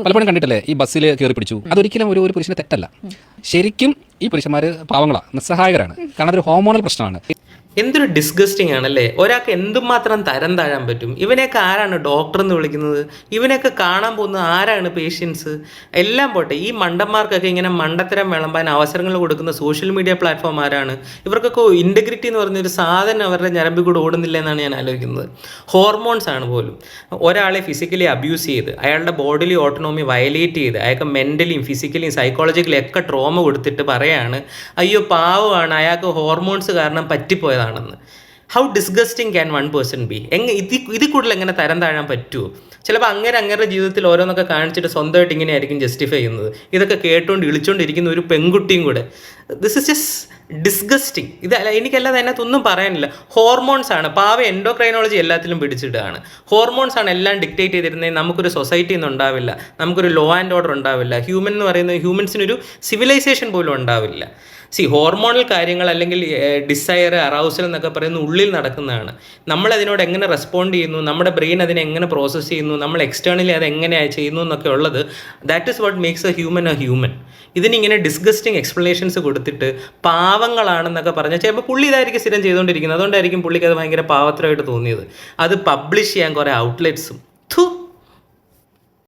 പലപ്പോഴും കണ്ടിട്ടില്ലേ ഈ ബസ്സിൽ കയറി പിടിച്ചു, അതൊരിക്കലും ഒരു പുരുഷന് തെറ്റല്ല. ശരിക്കും ഈ പുരുഷന്മാർ പാവങ്ങളാണ്, നിസ്സഹായകരാണ്. കാരണം അതൊരു ഹോർമോണൽ പ്രശ്നമാണ്. എന്തൊരു ഡിസ്ഗസ്റ്റിംഗ് ആണല്ലേ. ഒരാൾക്ക് എന്തുമാത്രം തരം താഴാൻ പറ്റും. ഇവനെയൊക്കെ ആരാണ് ഡോക്ടർ എന്ന് വിളിക്കുന്നത്? ഇവനെയൊക്കെ കാണാൻ പോകുന്നത് ആരാണ് പേഷ്യൻസ്? എല്ലാം പോട്ടെ, ഈ മണ്ടന്മാർക്കൊക്കെ ഇങ്ങനെ മണ്ടത്തരം വിളമ്പാൻ അവസരങ്ങൾ കൊടുക്കുന്ന സോഷ്യൽ മീഡിയ പ്ലാറ്റ്ഫോം ആരാണ്? ഇവർക്കൊക്കെ ഇൻറ്റഗ്രിറ്റി എന്ന് പറഞ്ഞൊരു സാധനം അവരുടെ ഞരമ്പിൽ കൂടെ ഓടുന്നില്ല എന്നാണ് ഞാൻ ആലോചിക്കുന്നത്. ഹോർമോൺസ് ആണ് പോലും. ഒരാളെ ഫിസിക്കലി അബ്യൂസ് ചെയ്ത്, അയാളുടെ ബോഡിലി ഓട്ടോണോമി വയലേറ്റ് ചെയ്ത്, അയാൾക്ക് മെൻ്റലിയും ഫിസിക്കലിയും സൈക്കോളജിക്കലിയും ഒക്കെ ട്രോമ കൊടുത്തിട്ട് പറയാണ്, അയ്യോ പാവമാണ്, അയാൾക്ക് ഹോർമോൺസ് കാരണം പറ്റിപ്പോയതാണ്. How disgusting can one person be? ഇതിൽ കൂടുതൽ എങ്ങനെ തരം താഴാൻ പറ്റുമോ? ചിലപ്പോൾ അങ്ങേരുടെ ജീവിതത്തിൽ ഓരോന്നൊക്കെ കാണിച്ചിട്ട് സ്വന്തമായിട്ട് ഇങ്ങനെയായിരിക്കും ജസ്റ്റിഫൈ ചെയ്യുന്നത്. ഇതൊക്കെ കേട്ടുകൊണ്ട് ഇളിച്ചുകൊണ്ടിരിക്കുന്ന ഒരു പെൺകുട്ടിയും കൂടെ. This is just disgusting. എനിക്കല്ലാതെ അതിനകത്തൊന്നും പറയാനില്ല. ഹോർമോൺസ് ആണ്. പാവ എൻഡോക്രൈനോളജി എല്ലാത്തിലും പിടിച്ചിട്ടാണ്. ഹോർമോൺസ് ആണ് എല്ലാം ഡിക്റ്റേറ്റ് ചെയ്തിരുന്നത്. നമുക്കൊരു സൊസൈറ്റി ഒന്നും ഉണ്ടാവില്ല, നമുക്കൊരു ലോ ആൻഡ് ഓർഡർ ഉണ്ടാവില്ല, ഹ്യൂമൻ എന്ന് പറയുന്നത് ഹ്യൂമൻസിനൊരു സിവിലൈസേഷൻ പോലും ഉണ്ടാവില്ല. ഹോർമോണൽ കാര്യങ്ങൾ അല്ലെങ്കിൽ ഡിസയർ, അറൗസൽ എന്നൊക്കെ പറയുന്നത് ഉള്ളിൽ നടക്കുന്നതാണ്. നമ്മളതിനോട് എങ്ങനെ റെസ്പോണ്ട് ചെയ്യുന്നു, നമ്മുടെ ബ്രെയിൻ അതിനെ എങ്ങനെ പ്രോസസ്സ് ചെയ്യുന്നു, നമ്മൾ എക്സ്റ്റേണലി അത് എങ്ങനെയാണ് ചെയ്യുന്നു എന്നൊക്കെ ഉള്ളത്, that is what makes a human. ഇതിനിങ്ങനെ ഡിസ്ഗസ്റ്റിംഗ് എക്സ്പ്ലനേഷൻസ് കൊടുത്തിട്ട് പാവങ്ങളാണെന്നൊക്കെ പറഞ്ഞാൽ ചിലപ്പോൾ പുള്ളി ഇതായിരിക്കും സ്ഥിരം ചെയ്തുകൊണ്ടിരിക്കുന്നത്. അതുകൊണ്ടായിരിക്കും പുള്ളിക്ക് അത് ഭയങ്കര പാവത്തരമായിട്ട് തോന്നിയത്. അത് പബ്ലിഷ് ചെയ്യാൻ കുറേ ഔട്ട്ലെറ്റ്സും